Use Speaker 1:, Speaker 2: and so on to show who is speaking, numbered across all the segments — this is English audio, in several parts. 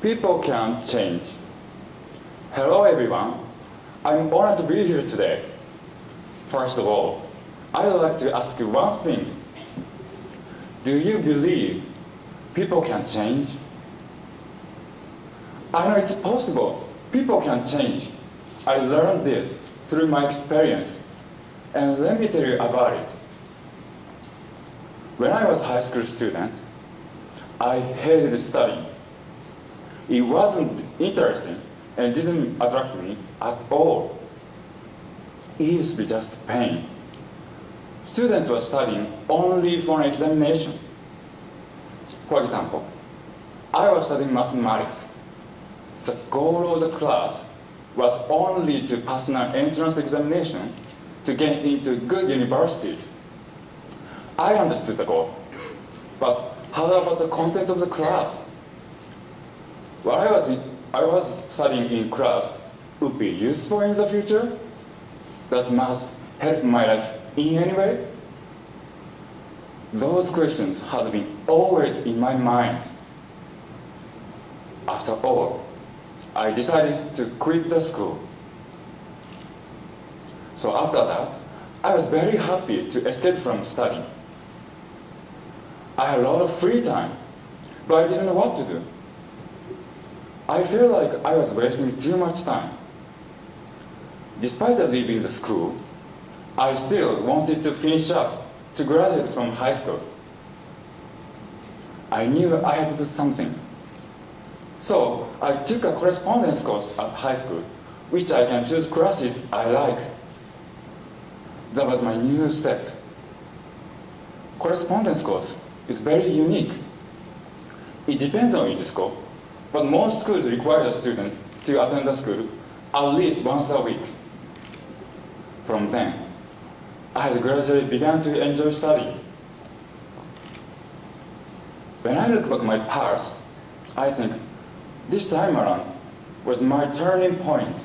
Speaker 1: People can change. Hello everyone. I'm honored to be here today. First of all, I'd like to ask you one thing. Do you believe people can change? I know it's possible. People can change. I learned this through my experience. And let me tell you about it. When I was a high school student, I hated studying. It wasn't interesting and didn't attract me at all. It used to be just pain. Students were studying only for an examination. For example, I was studying mathematics. The goal of the class was only to pass an entrance examination to get into good universities. I understood the goal, but how about the contents of the class? What I was studying in class would be useful in the future? Does math help my life in any way? Those questions had been always in my mind. After all, I decided to quit the school. So after that, I was very happy to escape from studying. I had a lot of free time, but I didn't know what to do. I felt like I was wasting too much time. Despite leaving the school, I still wanted to finish up to graduate from high school. I knew I had to do something. So I took a correspondence course at high school, which I can choose classes I like. That was my new step. Correspondence course is very unique. It depends on each school, but most schools require students to attend the school at least once a week. From then, I had gradually begun to enjoy studying. When I look back at my past, I think this time around was my turning point.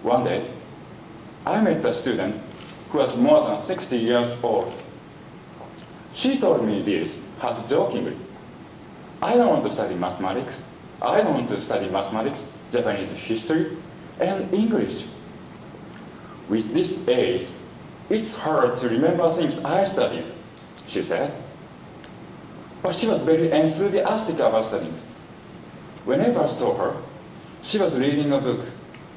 Speaker 1: One day, I met a student who was more than 60 years old. She told me this, half jokingly. I don't want to study mathematics. I don't want to study mathematics, Japanese history, and English. With this age, it's hard to remember things I studied, she said. But she was very enthusiastic about studying. Whenever I saw her, she was reading a book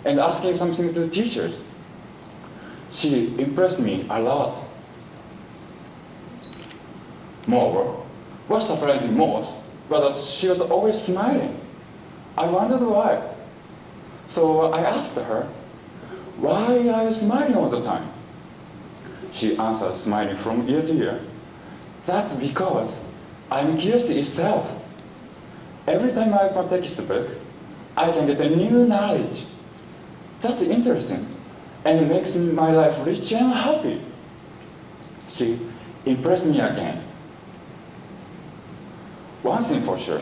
Speaker 1: and asking something to teachers. She impressed me a lot. Moreover, what surprised me most was that she was always smiling. I wondered why. So I asked her, "Why are you smiling all the time?" She answered, smiling from ear to ear, "That's because I'm curiosity itself. Every time I open a textbook, I can get a new knowledge. That's interesting, and it makes my life rich and happy." She impressed me again. One thing for sure,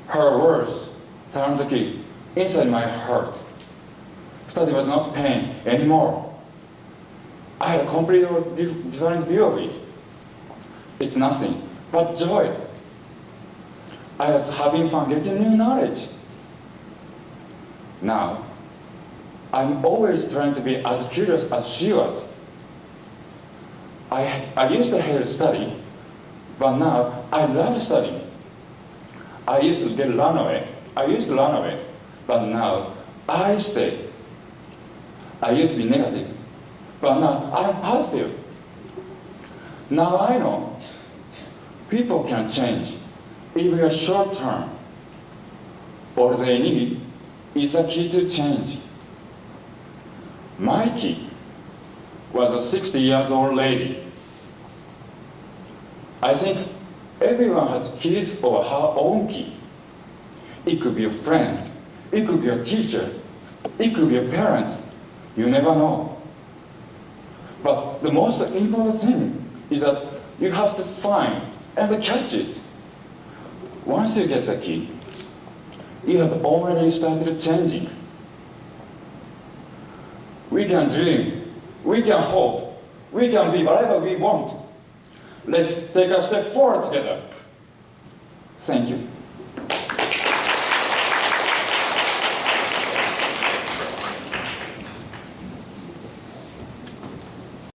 Speaker 1: her words turned the key inside my heart. Study was not pain anymore. I had a completely different view of it. It's nothing but joy. I was having fun getting new knowledge. Now, I'm always trying to be as curious as she was. I used to hate studying, but now I love studying. I used to run away, but now I stay. I used to be negative, but now I'm positive. Now I know people can change, even a short term. All they need is a key to change. My key was a 60 years old lady. I think everyone has his or her own key. It could be a friend, it could be a teacher, it could be a parent. You never know. But the most important thing is that you have to find and catch it. Once you get the key, you have already started changing. We can dream, we can hope, we can be whatever we want. Let's take a step forward together. Thank you.